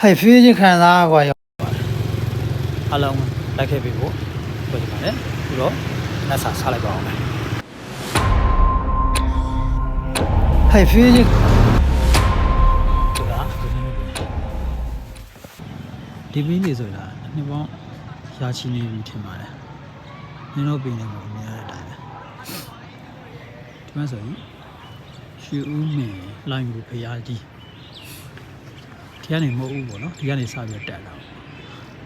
ဟဲ့ဖေးချင်းခံစားကွာရောအလုံးလိုက်ခဲ့ပြီကိုပြောချင်ပါတယ်ပြီးတော့လက်စာစားလိုက်ပါအောင်မယ်ဟဲ့ဖေးချင်းဆိုတာဒီပင်းနေဆိုတာနှစ်ပေါင်းရာချီနေပြီထင်ပါတယ်နင်တို့ပင်းနေမှာမြင်ရတဲ့အတိုင်းဒီမှာဆိုရင်ရွှေဦးမင်းလိုင်းကိုဖျားကြီးဒီကနေမဟုတ်ဘူးပေါ့နော်ဒီကနေစပြီးတက်လာ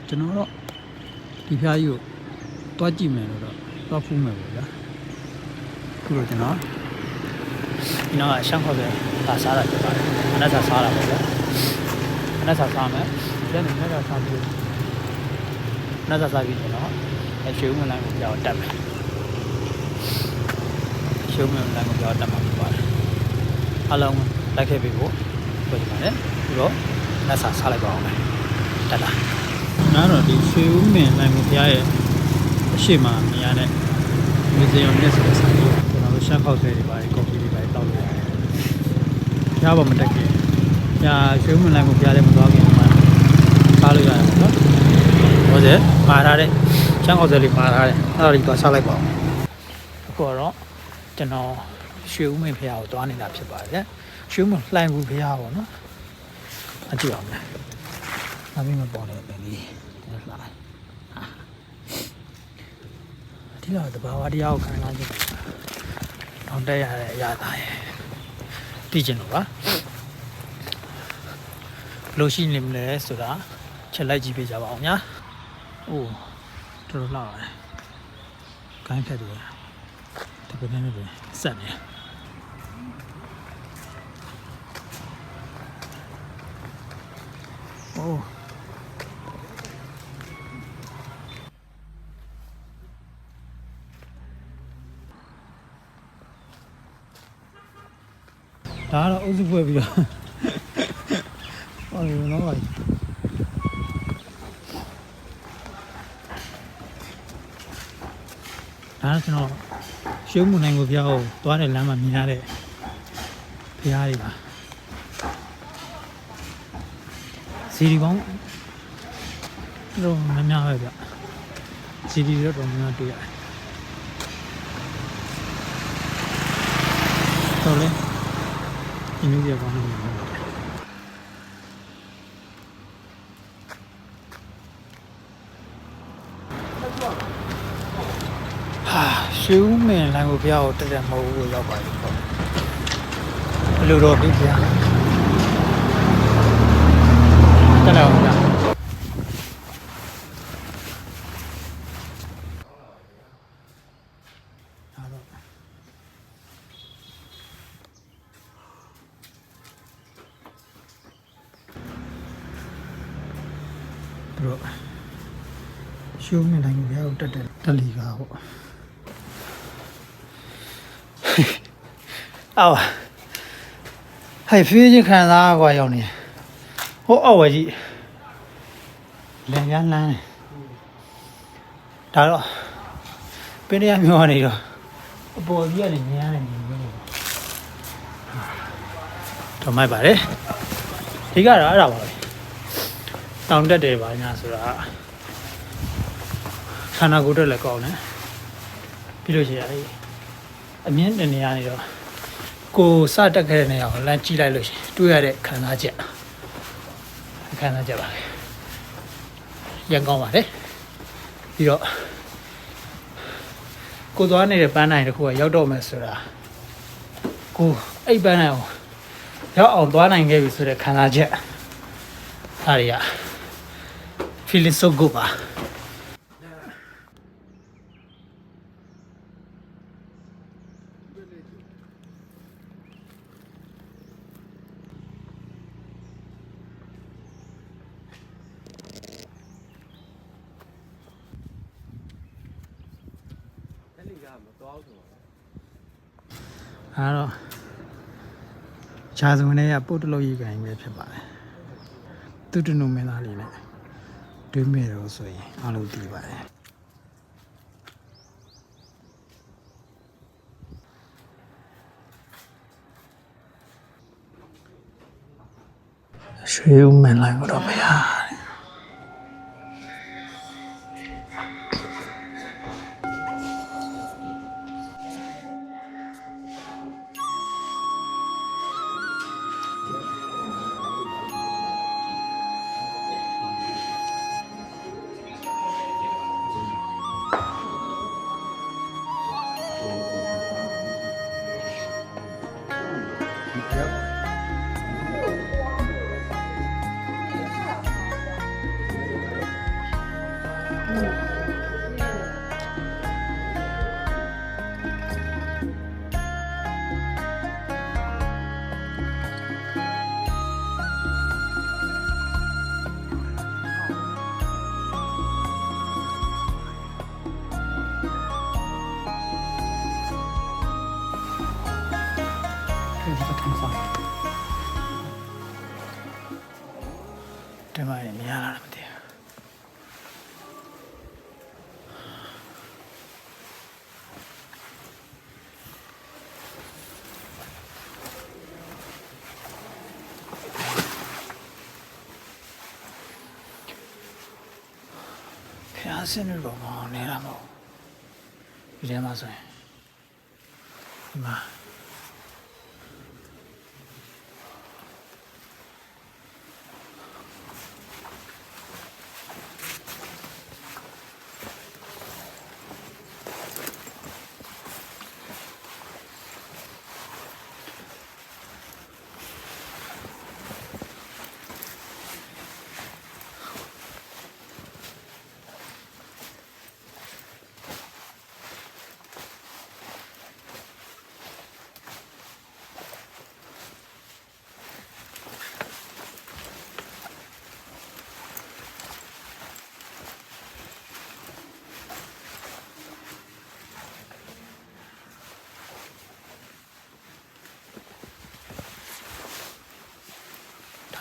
ကျွန်တော်တော့ဒီဖျားကြီးကိုတွားကြည့်မယ်လို့တော့တွားဖူးမယ်ပေါ့ဗျာခုတော့ကျွန်တော်ဒီနောက်ကရှမ်းခေါ်တဲ့ဒါစားတာဖြစ်ပါတယ်အနက်စာစားတာပေါ့ဗျာအနက်စာစားမယ်ဒီကနေအနက်စာစားပြီးအနက်စာစားပြီးကျွန်တော်ရွှေဦးမလိုင်းကိုပြောင်းတက်မယ်ရွှေဦးမလိုင်းကိုပြောင်းတက်မှာဖြစ်ပါတယ်အလုံးလိုက်ခဲ့ပြီကိုပြောချင်ပါတယ်ပြီးတော့လက်စာစားလိုက်ပါအောင်မယ်တက်လာနားတော့ဒီရွှေဦးမင်းနိုင်မှုဖျားရဲ့အရှိမမြင်ရတဲ့မီဇီယံနဲ့ဆိုတဲ့ဆိုင်ကိုကျွန်တော်တို့ရှမ်းခောက်ဆဲတွေပါတယ်ကော်ဖီတွေပါတယ်တောက်လို့ရတယ်ဖျားပါမတက်ခင်ဖျားရွှေဦးမင်းနိုင်မှုဖျားလည်းမသွားခင်မှာစားလို့ရတယ်နော်ဟောစေမှာထားတဲ့ရှမ်းခောက်ဆဲလေးမှာထားတဲ့အဲ့ဒါလေးသွားစားလိုက်ပါအောင်အခုတော့ကျွန်တော်ရွှေဦးမင်းဖျားကိုသွားနေတာဖြစ်ပါတယ်ရွှေဦးမင်းလှိုင်မှုဖျားပေါ့နော်အကြည့်အောင်မယ်။အမင်းမပေါ်တယ်ပဲလေ။ဒီလာ။ဒီတော့တဘာဝတရားကိုခံစားကြည့်။အောင်တက်ရတဲ့အရာသားရဲ့။သိကျင်လို့ပါ။ဘလို့ရှိနေမလဲဆိုတာချက်လိုက်ကြည့်ပေးကြပါအောင်ညာ။အိုးတော်တော်လှပါတယ်။ခိုင်းဖြတ်တယ်။ဒီကနေနေဆက်နေ။โอ้ဒါတော့အုပ်စုဖွဲ့ပြီးတော့ဟောနော်ပါဒါကျွန်တော်ရှုံးမှုနိုင်ကိုပြောင်းသွားတဲ့လမ်းမှာမြင်ရတဲ့ဖျားတွေပါစီဒီပေါင်းတော့များပဲဗျစီဒီတော့များတွေ့ရတယ်တော်လေဒီမျိုးပြကောင်းနေတယ်ဟာရှူးမင်းလမ်းကိုဖျားကိုတက်တယ်မဟုတ်ဘူးရောက်ပါပြီပေါ့ဘယ်လိုတော့ပြီးဖျားတက်လာအောင်ဗျာဘရောရှုံးနေတိုင်းကိုရောက်တက်တယ်တလီကာပေါ့အော်ဟဲ့ဖေးချင်းခံစားကွာရောက်နေဟိုအော်ဝကြီးလမ်းရမ်းလမ်းဒါတော့ပင်းရမျောနေတော့အပေါ်ကြီးကနေညမ်းနေနေတော့မိုက်ပါတယ်ဒီကတော့အဲ့ဒါပါပဲတောင်တက်တယ်ပါညာဆိုတာခန္ဓာကိုယ်တက်လည်းကောင်းတယ်ပြီးလို့ရှိရင်အမြင့်တနေရာနေတော့ကိုစတက်ခဲ့တဲ့နေရာကိုလမ်းကြည့်လိုက်လို့ရှိရင်တွေ့ရတဲ့ခံစားချက်ပါလေရန်ကောင်းပါလေပြီးတော့ကိုသွားနေတဲ့ပန်းနိုင်တစ်ခုကရောက်တော့မယ်ဆိုတာကိုအဲ့ပန်းနိုင်ကိုရောက်အောင်သွားနိုင်ခဲ့ပြီဆိုတဲ့ခံစားချက်အားရ feeling so good ပါအဲ့တော့ခြာစုံနဲ့ပုတ်တလို့ရေးကန်ပဲဖြစ်ပါတယ်သူတနုမင်းသားလေးနဲ့တွေးမိတော့ဆိုရင်အားလုံးသိပါတယ် ရွှေဦးမင်လိုက်တော့ဗျာဒီမှာနေရတာမသိဘူးဖျားစင်းလို့မနေတာမဟုတ်ဒီထဲမှာဆိုရင်ဒီမှာ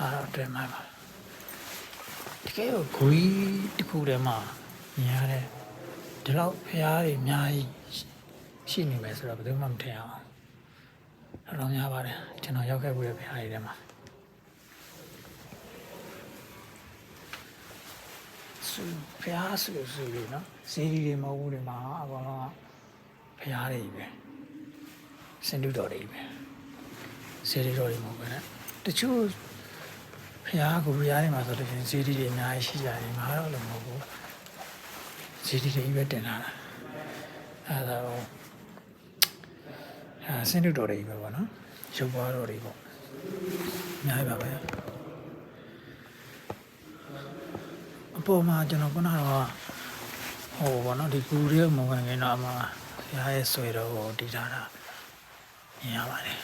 ထားတော့တွေ့မှာပါတကယ်ကိုဂွီးတစ်ခုတည်းမှာမြင်ရတဲ့ဒီလောက်ဖျားတွေအများကြီးရှိနေမယ်ဆိုတော့ဘယ်သူမှမထင်အောင်တော့များပါတယ်ကျွန်တော်ရောက်ခဲ့ဘူးတဲ့ဖျားတွေထဲမှာဖျားဆိုလို့နော်ဈေးကြီးတွေမဟုတ်ဘူးဒီမှာအကောင်လုံးဖျားတွေပဲစင်တူတော်တွေပဲဈေးတွေတော်တွေမဟုတ်ပဲနဲ့တချို့ဖျားကိုဖျားနေမှာဆိုတော့ဈေးတွေအများကြီးရှိကြတယ်ငါတော့လည်းမဟုတ်ဘူးဈေးတွေပဲတင်လာတာအဲဒါတော့စင်တူတော်တွေပဲပေါ့နော်ရုပ်ပွားတော်တွေပေါ့အများကြီးပါပဲအပေါ်မှာကျွန်တော်ခုနကတော့ဟိုပေါ့နော်ဒီကူရဲမဝင်ခင်တော့အမှဖျားရဲ့ဆွေတော်ကိုတည်ထားတာမြင်ရပါတယ်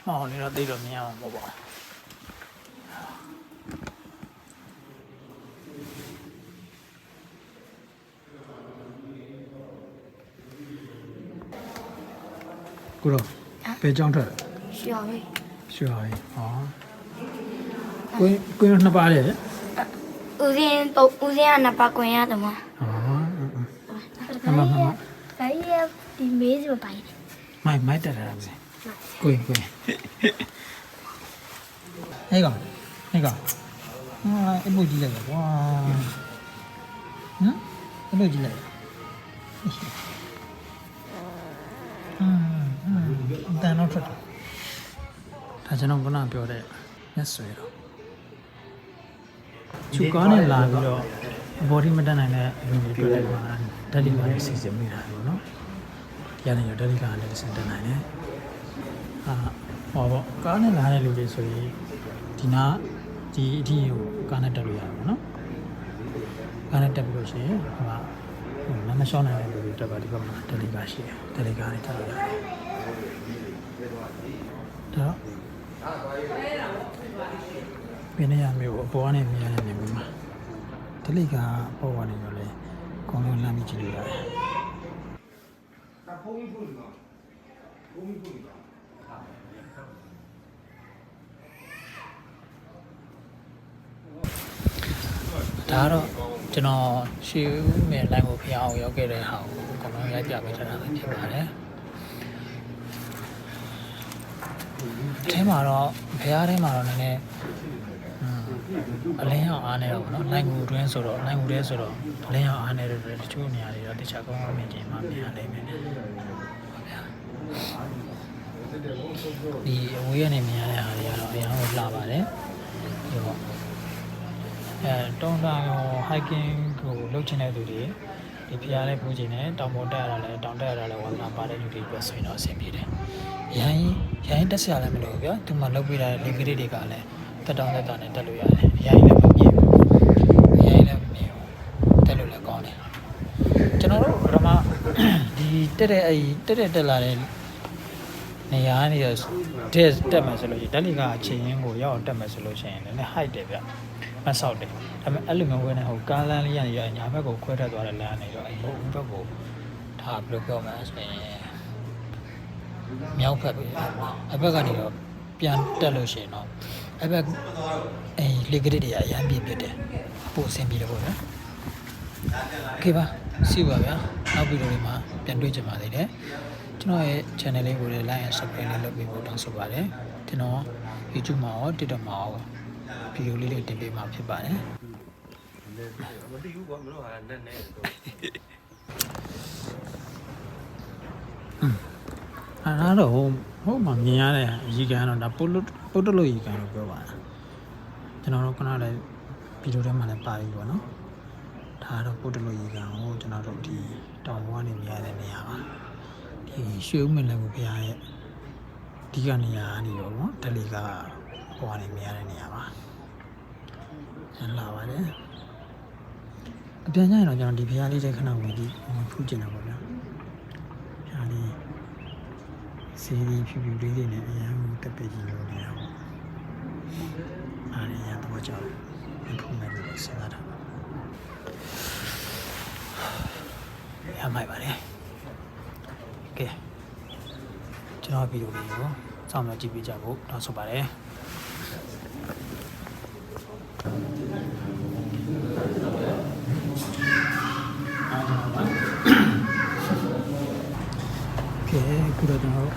မောင်လေးတော့သိတော့မြင်ရမှာမဟုတ်ပါဘူးကိုတော့ဘယ်ကြောင်းထွက်需要喂需要喂哦ကိုနှစ်ပါးလေဦးစင်းကနှစ်ပါးကွင်ရတယ်မ哦ဘာရဲ့ဒီမေးစမပိုင်မိုက်တက်တာပဲကိုဟဲ့ကောင်အမှုကြီးလိုက်ကွာအမှုကြီးလိုက်တန်တော့ထွက်တယ်ဒါကျွန်တော်ခုနပြောတဲ့လက်ဆွဲတော့ချူကားနဲ့လာပြီးတော့ဘော်ဒီမတက်နိုင်တဲ့လူတွေတွေ့လိုက်ပါဓာတ်လီပါစီစဉ်မိတာပေါ့နော်ရနေရဓာတ်လီကလည်းစင်တက်နိုင်တယ်ဟောပေါ့ကားနဲ့လာတဲ့လူတွေဆိုရင်ဒီနာဒီအထီကိုကားနဲ့တက်လို့ရတယ်ပေါ့နော်ကားနဲ့တက်ပြီးလို့ရှိရင်ဟိုမမရှောင်းနိုင်တဲ့လူတွေတက်ပါဒီဘက်မှာဓာတ်လီကရှိတယ်ဓာတ်လီကနဲ့တက်လို့ရတယ်တော့ဘယ်နေရာမျိုးအပေါ်ကနေမြင်ရနေမှာဓာတ်လီကပေါ်ကနေတော့လေကောင်းကောင်းလမ်းပြီးကြည့်လို့ရတယ်ဒါတော့ကျွန်တော်ရှေးဦးမယ်လိုင်းကိုဖျားအောင်ရောက်ခဲ့တဲ့ဟာကိုအကုန်လုံးရိုက်ပြပေးထားတာပဲဖြစ်ပါတယ် အထဲမှာတော့ဘုရားထဲမှာတော့နည်းနည်းအလင်းအောင်အားနေတော့ဗောနော်နိုင်ငူတွင်းဆိုတော့နိုင်ငူတဲဆိုတော့အလင်းအောင်အားနေတော့တချို့နေရာတွေတော့တခြားကောင်းကောင်းမြင်ကျင်မှမြင်ရလိမ့်မယ်ဒီအဝေးကနေမြင်ရတဲ့ဟာတွေကတော့အရင်ကလှပါတယ်ဒီပေါ့တုံးတာရော hiking ကိုလုပ်ချင်တဲ့သူတွေဒီဖျားလေးပူချင်တယ်တောင်ပေါ်တက်ရတာလဲတောင်တက်ရတာလဲဝါသနာပါတဲ့လူတွေပဲဆိုရင်တော့အဆင်ပြေတယ်ရိုင်းတက်စရာလည်းမလိုဘူးဗျာသူမှလုပ်ပေးတာလေကလေးတွေကလည်းတက်တောင်တက်တာနဲ့တက်လို့ရတယ်ရိုင်းလည်းမမြင်ဘူးရိုင်းလည်းမမြင်ဘူးတက်လို့လည်းကောင်းတယ်ကျွန်တော်တို့ပထမဒီတက်လာတဲ့နေရာနေတော့တက်မယ်ဆိုလို့ရှိရင်ဓာတ်လီကအချိန်ရင်းကိုရောက်တက်မယ်ဆိုလို့ရှိရင်လည်း height တယ်ဗျမဆောက်တယ်ဒါပေမဲ့အဲ့လိုမျိုးဝင်နေဟိုကားလမ်းလေးရရညာဘက်ကိုခွဲထွက်သွားတဲ့လမ်းနေတော့အဲ့ဘက်ကိုဒါဘယ်လိုပြောမလဲဆိုရင်မြောက်ဘက်ပဲအဲ့ဘက်ကနေတော့ပြန်တက်လို့ရှိရင်တော့အဲ့ဘက်လေကရစ်တွေအရန်ပြည့်ပြတယ်ပို့အဆင်ပြေတယ်ပေါ့နော်โอเคပါစီပါဗျာနောက်ဗီဒီယိုတွေမှာပြန်တွေ့ကြပါသေးတယ်ကျွန်တော်ရဲ့ channel လေးကိုလည်း like and subscribe လေးလုပ်ပေးဖို့တောင်းဆိုပါတယ်ကျွန်တော် YouTube မှာရော TikTok မှာရောဗီဒီယိုလေးတွေတင်ပေးမှာဖြစ်ပါတယ်မတည်ဘူးကွာမလို့ဟာနဲ့နဲ့တော့အဲ့တော့ဟိုမှာမြင်ရတဲ့ရေကန်တော့ဒါပုတ်တလို့ရေကန်လို့ပြောပါတာကျွန်တော်တို့ခဏလေးဗီဒီယိုထဲမှာလည်းပါပြီပေါ့နော်ဒါကတော့ပုတ်တလို့ရေကန်ကိုကျွန်တော်တို့ဒီတောင်ပေါ်ကနေမြင်ရတဲ့နေရာပါဒီရွှေဦးမင်းလည်းကိုဖျားရဲ့ဒီကနေရာနေတော့ဗောဒလီကဟိုကနေမြင်ရတဲ့နေရာပါလာပါတယ်အပြန်ကြရင်တော့ကျွန်တော်ဒီဖျားလေးတဲ့ခဏဝင်ပြီးဖူးကျင်တာပေါ့ဗျာဖျားလေးစီရီဖြူဖြူလေးတွေနဲ့အရန်တက်ပစ်ကြီးလို့နေတာပေါ့အားရရတော့ကြောက်ဖူးမယ်လို့စဉ်းစားတာရမိုက်ပါတယ်ကဲကျွန်တော်ဗီဒီယိုလေးကိုစောင့်မျှော်ကြည့်ပေးကြဖို့တောင်းဆိုပါတယ်ကဲခုတော့ကျွန်တော်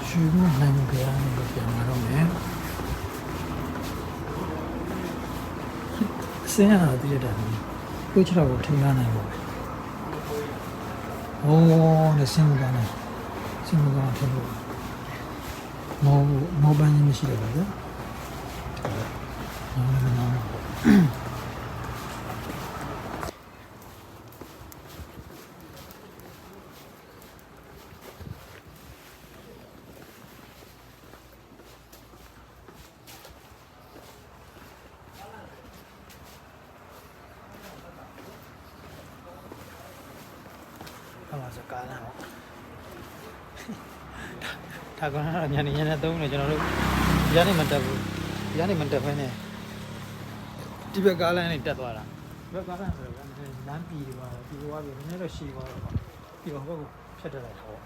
ရွှေမနိုင်မှုကြရနေလို့ပြန်လာတော့မယ်ဆင်းရတာတည်ရတယ်ကိုချတော့ကိုထိန်းရနိုင်ပါပဲโอ้เนี่ยဆင်းမှုကနေဆင်းမှုကထလို့မောပန်းကြီးမရှိတော့ဘူးနော်စကားလားဒါကတော့ညနေသုံးနေကျွန်တော်တို့ညနေမတက်ဘူးညနေမတက်ဘဲနဲ့ဒီဘက်ကားလမ်းနဲ့တက်သွားတာဒီဘက်ကားလမ်းဆိုတော့လမ်းပြည်သွားတယ်ပြီးသွားပြီနည်းနည်းတော့ရှည်သွားတော့ပြီးတော့ဘက်ကိုဖြတ်တက်လိုက်တော့